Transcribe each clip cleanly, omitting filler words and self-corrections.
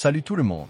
Salut tout le monde.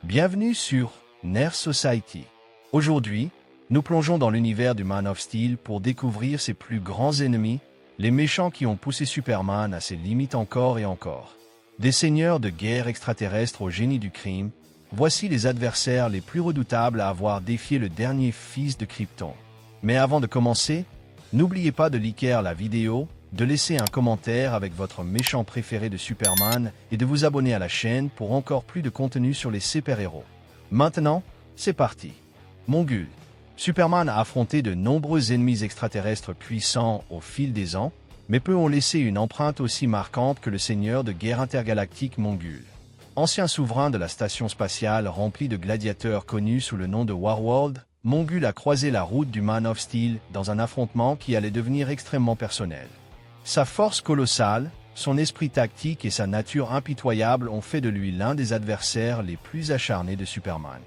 Bienvenue sur Nerf Society. Aujourd'hui, nous plongeons dans l'univers du Man of Steel pour découvrir ses plus grands ennemis, les méchants qui ont poussé Superman à ses limites encore et encore. Des seigneurs de guerre extraterrestres au génie du crime, voici les adversaires les plus redoutables à avoir défié le dernier fils de Krypton. Mais avant de commencer, n'oubliez pas de liker la vidéo, de laisser un commentaire avec votre méchant préféré de Superman et de vous abonner à la chaîne pour encore plus de contenu sur les super-héros. Maintenant, c'est parti. Mongul. Superman a affronté de nombreux ennemis extraterrestres puissants au fil des ans, mais peu ont laissé une empreinte aussi marquante que le seigneur de guerre intergalactique Mongul. Ancien souverain de la station spatiale remplie de gladiateurs connus sous le nom de Warworld, Mongul a croisé la route du Man of Steel dans un affrontement qui allait devenir extrêmement personnel. Sa force colossale, son esprit tactique et sa nature impitoyable ont fait de lui l'un des adversaires les plus acharnés de Superman.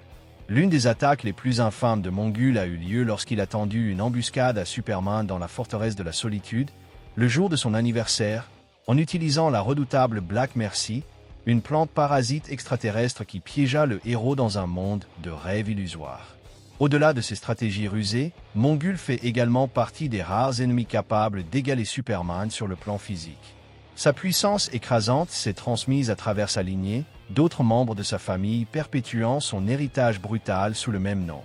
L'une des attaques les plus infâmes de Mongul a eu lieu lorsqu'il a tendu une embuscade à Superman dans la forteresse de la Solitude, le jour de son anniversaire, en utilisant la redoutable Black Mercy, une plante parasite extraterrestre qui piégea le héros dans un monde de rêves illusoires. Au-delà de ses stratégies rusées, Mongul fait également partie des rares ennemis capables d'égaler Superman sur le plan physique. Sa puissance écrasante s'est transmise à travers sa lignée, d'autres membres de sa famille perpétuant son héritage brutal sous le même nom.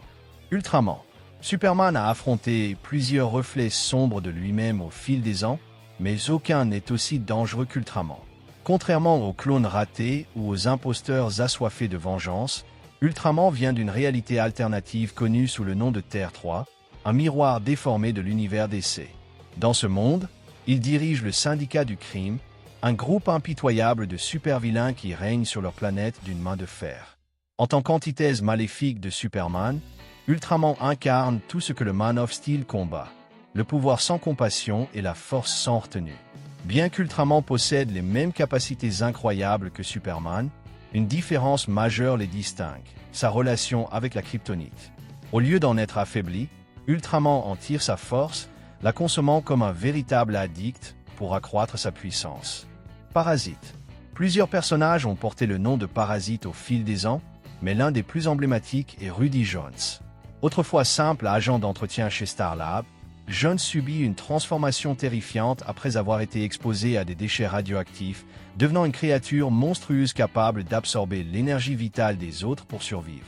Ultraman. Superman a affronté plusieurs reflets sombres de lui-même au fil des ans, mais aucun n'est aussi dangereux qu'Ultraman. Contrairement aux clones ratés ou aux imposteurs assoiffés de vengeance, Ultraman vient d'une réalité alternative connue sous le nom de Terre 3, un miroir déformé de l'univers DC. Dans ce monde, il dirige le syndicat du crime, un groupe impitoyable de super-vilains qui règnent sur leur planète d'une main de fer. En tant qu'antithèse maléfique de Superman, Ultraman incarne tout ce que le Man of Steel combat, le pouvoir sans compassion et la force sans retenue. Bien qu'Ultraman possède les mêmes capacités incroyables que Superman, une différence majeure les distingue, sa relation avec la kryptonite. Au lieu d'en être affaibli, Ultraman en tire sa force, la consommant comme un véritable addict pour accroître sa puissance. Parasite. Plusieurs personnages ont porté le nom de Parasite au fil des ans, mais l'un des plus emblématiques est Rudy Jones. Autrefois simple agent d'entretien chez Starlab, Jones subit une transformation terrifiante après avoir été exposé à des déchets radioactifs, devenant une créature monstrueuse capable d'absorber l'énergie vitale des autres pour survivre.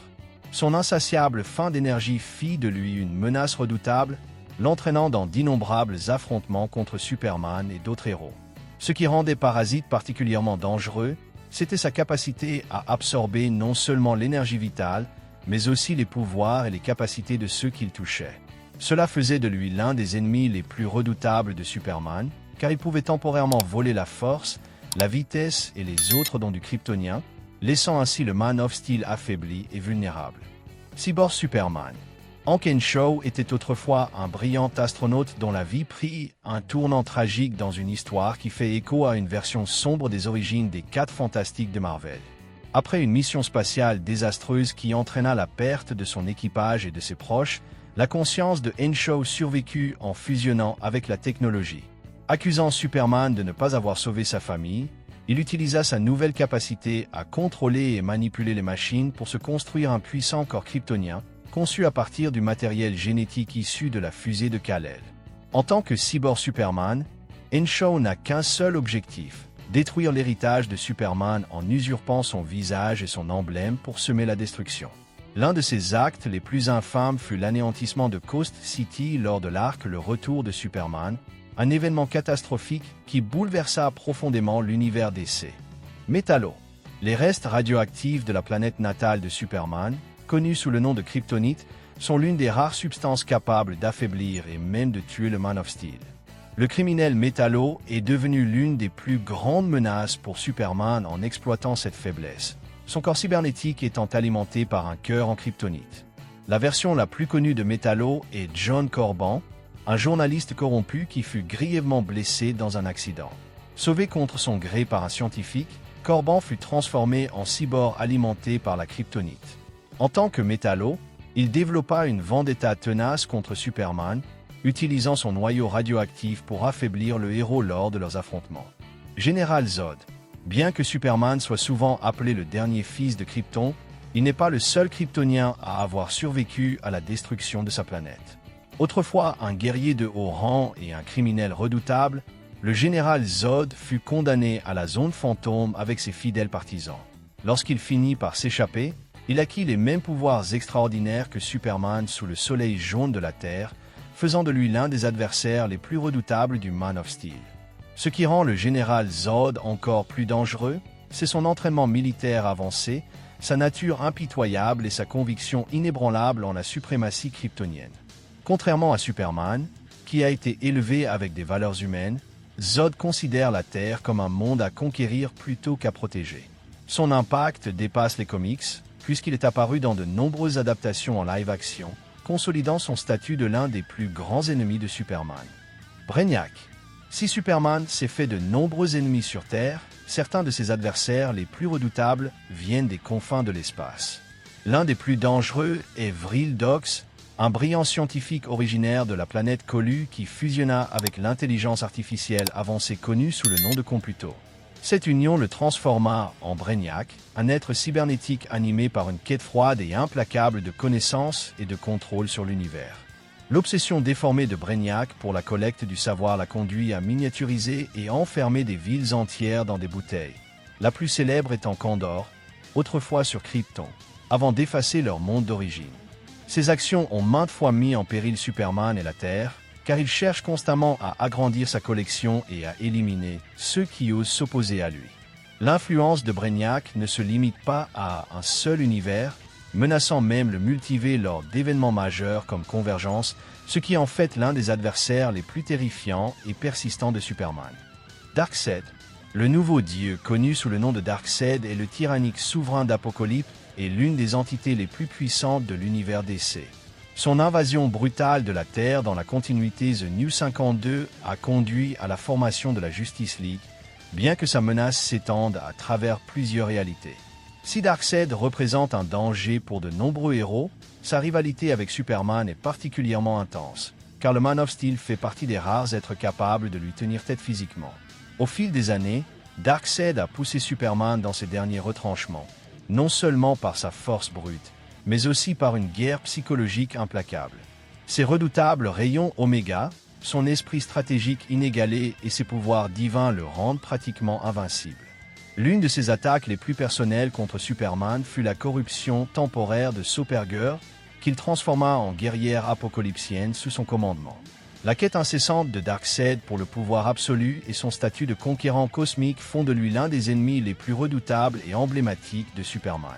Son insatiable faim d'énergie fit de lui une menace redoutable, l'entraînant dans d'innombrables affrontements contre Superman et d'autres héros. Ce qui rendait Parasite particulièrement dangereux, c'était sa capacité à absorber non seulement l'énergie vitale, mais aussi les pouvoirs et les capacités de ceux qu'il touchait. Cela faisait de lui l'un des ennemis les plus redoutables de Superman, car il pouvait temporairement voler la force, la vitesse et les autres dons du kryptonien, laissant ainsi le Man of Steel affaibli et vulnérable. Cyborg Superman. Hank Henshaw était autrefois un brillant astronaute dont la vie prit un tournant tragique dans une histoire qui fait écho à une version sombre des origines des 4 Fantastiques de Marvel. Après une mission spatiale désastreuse qui entraîna la perte de son équipage et de ses proches, la conscience de Henshaw survécut en fusionnant avec la technologie. Accusant Superman de ne pas avoir sauvé sa famille, il utilisa sa nouvelle capacité à contrôler et manipuler les machines pour se construire un puissant corps kryptonien, conçu à partir du matériel génétique issu de la fusée de Kal-El. En tant que cyborg Superman, Henshaw n'a qu'un seul objectif, détruire l'héritage de Superman en usurpant son visage et son emblème pour semer la destruction. L'un de ses actes les plus infâmes fut l'anéantissement de Coast City lors de l'arc Le Retour de Superman, un événement catastrophique qui bouleversa profondément l'univers DC. Métallo. Les restes radioactifs de la planète natale de Superman, connus sous le nom de kryptonite, sont l'une des rares substances capables d'affaiblir et même de tuer le Man of Steel. Le criminel Métallo est devenu l'une des plus grandes menaces pour Superman en exploitant cette faiblesse, son corps cybernétique étant alimenté par un cœur en kryptonite. La version la plus connue de Métallo est John Corban, un journaliste corrompu qui fut grièvement blessé dans un accident. Sauvé contre son gré par un scientifique, Corban fut transformé en cyborg alimenté par la kryptonite. En tant que Métallo, il développa une vendetta tenace contre Superman, utilisant son noyau radioactif pour affaiblir le héros lors de leurs affrontements. Général Zod. Bien que Superman soit souvent appelé le dernier fils de Krypton, il n'est pas le seul Kryptonien à avoir survécu à la destruction de sa planète. Autrefois un guerrier de haut rang et un criminel redoutable, le général Zod fut condamné à la zone fantôme avec ses fidèles partisans. Lorsqu'il finit par s'échapper, il acquit les mêmes pouvoirs extraordinaires que Superman sous le soleil jaune de la Terre, faisant de lui l'un des adversaires les plus redoutables du Man of Steel. Ce qui rend le général Zod encore plus dangereux, c'est son entraînement militaire avancé, sa nature impitoyable et sa conviction inébranlable en la suprématie kryptonienne. Contrairement à Superman, qui a été élevé avec des valeurs humaines, Zod considère la Terre comme un monde à conquérir plutôt qu'à protéger. Son impact dépasse les comics, puisqu'il est apparu dans de nombreuses adaptations en live-action, consolidant son statut de l'un des plus grands ennemis de Superman. Brainiac. Si Superman s'est fait de nombreux ennemis sur Terre, certains de ses adversaires les plus redoutables viennent des confins de l'espace. L'un des plus dangereux est Vril Dox, un brillant scientifique originaire de la planète Colu qui fusionna avec l'intelligence artificielle avancée connue sous le nom de Computo. Cette union le transforma en Brainiac, un être cybernétique animé par une quête froide et implacable de connaissance et de contrôle sur l'univers. L'obsession déformée de Brainiac pour la collecte du savoir l'a conduit à miniaturiser et enfermer des villes entières dans des bouteilles. La plus célèbre étant Kandor, autrefois sur Krypton, avant d'effacer leur monde d'origine. Ces actions ont maintes fois mis en péril Superman et la Terre, car il cherche constamment à agrandir sa collection et à éliminer ceux qui osent s'opposer à lui. L'influence de Brainiac ne se limite pas à un seul univers, menaçant même le multivers lors d'événements majeurs comme Convergence, ce qui en fait l'un des adversaires les plus terrifiants et persistants de Superman. Darkseid, le nouveau dieu connu sous le nom de Darkseid est le tyrannique souverain d'Apocalypse et l'une des entités les plus puissantes de l'univers DC. Son invasion brutale de la Terre dans la continuité The New 52 a conduit à la formation de la Justice League, bien que sa menace s'étende à travers plusieurs réalités. Si Darkseid représente un danger pour de nombreux héros, sa rivalité avec Superman est particulièrement intense, car le Man of Steel fait partie des rares êtres capables de lui tenir tête physiquement. Au fil des années, Darkseid a poussé Superman dans ses derniers retranchements, non seulement par sa force brute, mais aussi par une guerre psychologique implacable. Ses redoutables rayons Oméga, son esprit stratégique inégalé et ses pouvoirs divins le rendent pratiquement invincible. L'une de ses attaques les plus personnelles contre Superman fut la corruption temporaire de Supergirl, qu'il transforma en guerrière apocalyptienne sous son commandement. La quête incessante de Darkseid pour le pouvoir absolu et son statut de conquérant cosmique font de lui l'un des ennemis les plus redoutables et emblématiques de Superman.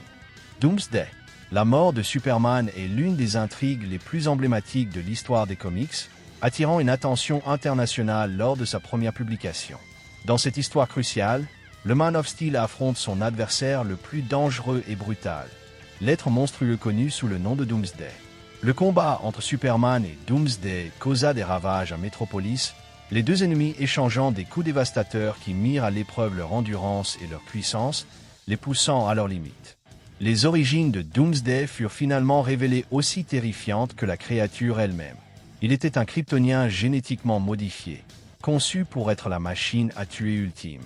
Doomsday. La mort de Superman est l'une des intrigues les plus emblématiques de l'histoire des comics, attirant une attention internationale lors de sa première publication. Dans cette histoire cruciale, le Man of Steel affronte son adversaire le plus dangereux et brutal, l'être monstrueux connu sous le nom de Doomsday. Le combat entre Superman et Doomsday causa des ravages à Metropolis, les deux ennemis échangeant des coups dévastateurs qui mirent à l'épreuve leur endurance et leur puissance, les poussant à leurs limites. Les origines de Doomsday furent finalement révélées aussi terrifiantes que la créature elle-même. Il était un kryptonien génétiquement modifié, conçu pour être la machine à tuer ultime.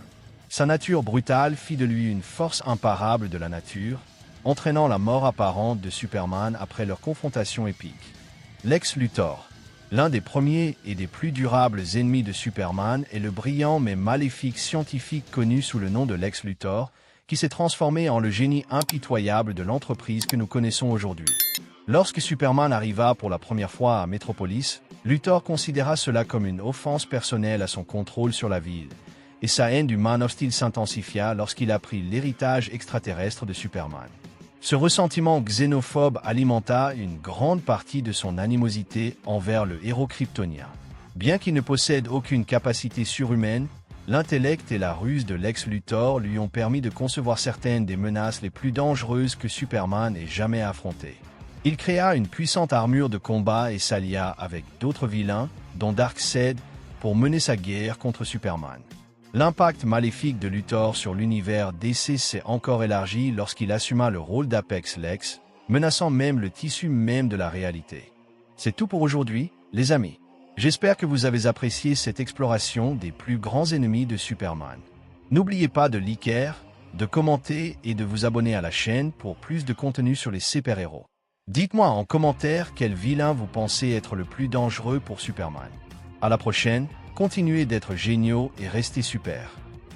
Sa nature brutale fit de lui une force imparable de la nature, entraînant la mort apparente de Superman après leur confrontation épique. Lex Luthor, l'un des premiers et des plus durables ennemis de Superman, est le brillant mais maléfique scientifique connu sous le nom de Lex Luthor, qui s'est transformé en le génie impitoyable de l'entreprise que nous connaissons aujourd'hui. Lorsque Superman arriva pour la première fois à Metropolis, Luthor considéra cela comme une offense personnelle à son contrôle sur la ville, et sa haine du Man of Steel s'intensifia lorsqu'il apprit l'héritage extraterrestre de Superman. Ce ressentiment xénophobe alimenta une grande partie de son animosité envers le héros kryptonien. Bien qu'il ne possède aucune capacité surhumaine, l'intellect et la ruse de Lex Luthor lui ont permis de concevoir certaines des menaces les plus dangereuses que Superman ait jamais affrontées. Il créa une puissante armure de combat et s'allia avec d'autres vilains, dont Darkseid, pour mener sa guerre contre Superman. L'impact maléfique de Luthor sur l'univers DC s'est encore élargi lorsqu'il assuma le rôle d'Apex Lex, menaçant même le tissu même de la réalité. C'est tout pour aujourd'hui, les amis. J'espère que vous avez apprécié cette exploration des plus grands ennemis de Superman. N'oubliez pas de liker, de commenter et de vous abonner à la chaîne pour plus de contenu sur les super-héros. Dites-moi en commentaire quel vilain vous pensez être le plus dangereux pour Superman. À la prochaine, continuez d'être géniaux et restez super.